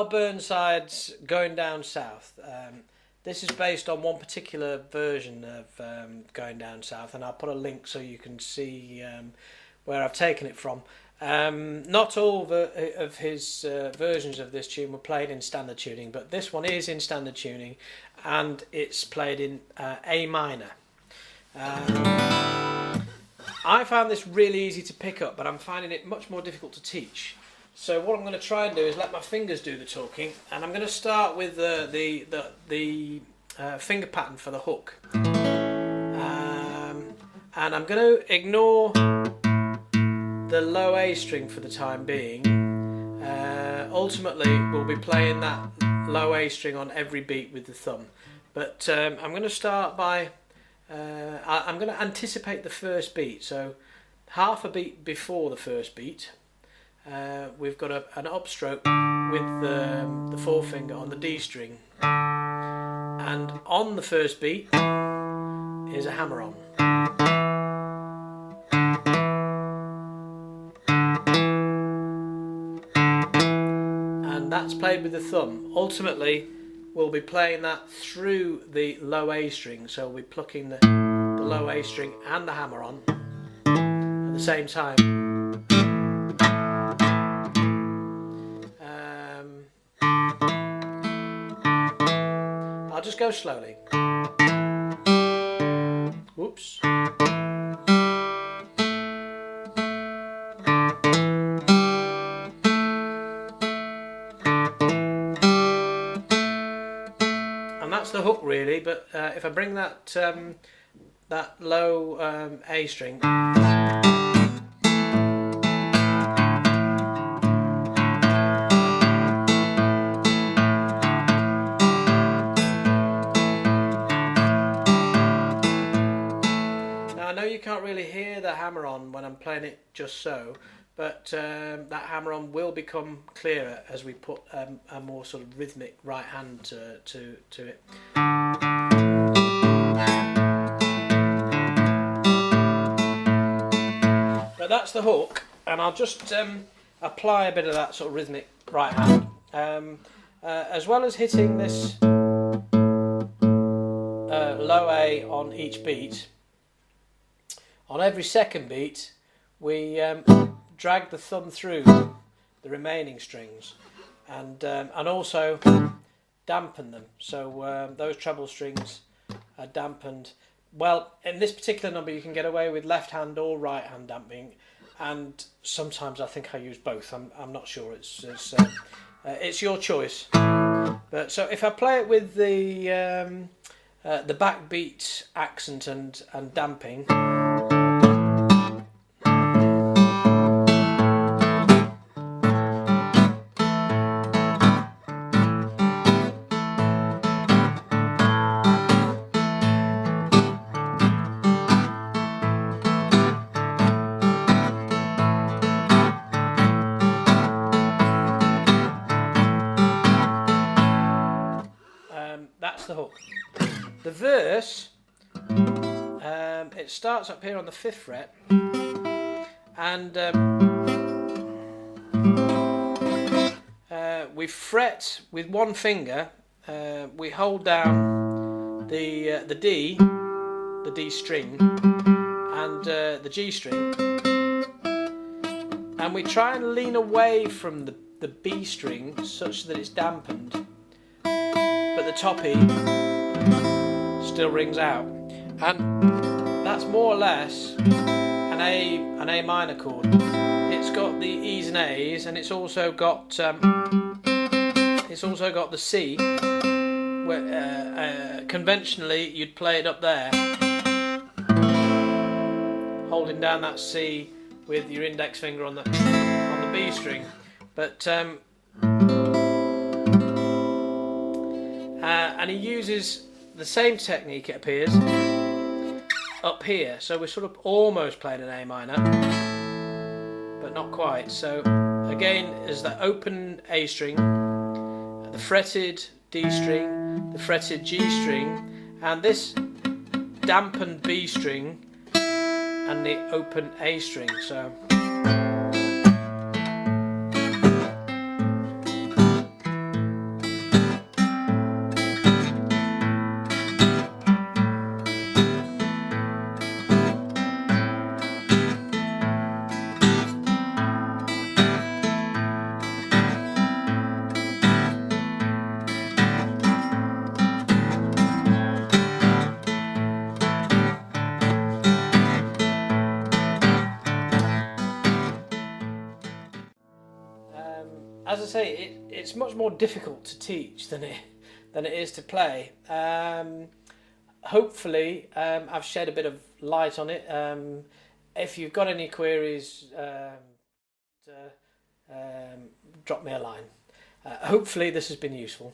Burnside's Going Down South. This is based on one particular version of Going Down South, and I'll put a link so you can see where I've taken it from. Not all of his versions of this tune were played in standard tuning, but this one is in standard tuning, and it's played in A minor. I found this really easy to pick up, but I'm finding it much more difficult to teach. So what I'm going to try and do is let my fingers do the talking, and I'm going to start with the finger pattern for the hook, and I'm going to ignore the low A string for the time being. Ultimately, we'll be playing that low A string on every beat with the thumb, but I'm going to start by I'm going to anticipate the first beat. So half a beat before the first beat, we've got an upstroke with the forefinger on the D string, and on the first beat is a hammer on. And that's played with the thumb. Ultimately, we'll be playing that through the low A string, so we'll be plucking the low A string and the hammer on at the same time. I'll just go slowly. Whoops. And that's the hook really, but if I bring that low A string, you can't really hear the hammer on when I'm playing it just so, but that hammer on will become clearer as we put a more sort of rhythmic right hand to it. But that's the hook, and I'll just apply a bit of that sort of rhythmic right hand, as well as hitting this low A on each beat. On every second beat, we drag the thumb through the remaining strings, and also dampen them. So those treble strings are dampened. Well, in this particular number, you can get away with left hand or right hand damping, and sometimes I think I use both. I'm not sure. It's your choice. But so if I play it with the backbeat accent and damping. That's the hook. The verse, it starts up here on the 5th fret, and we fret with one finger. We hold down the D string, and the G string, and we try and lean away from the B string such that it's dampened, but the top E still rings out, and that's more or less an A minor chord. It's got the E's and A's, and it's also got the C, where conventionally you'd play it up there, holding down that C with your index finger on the B string, but and he uses the same technique, it appears, up here. So we're sort of almost playing an A minor, but not quite. So again, is the open A string, the fretted D string, the fretted G string, and this dampened B string, and the open A string. So as I say, it's much more difficult to teach than it is to play. Hopefully, I've shed a bit of light on it. If you've got any queries, drop me a line. Hopefully, this has been useful.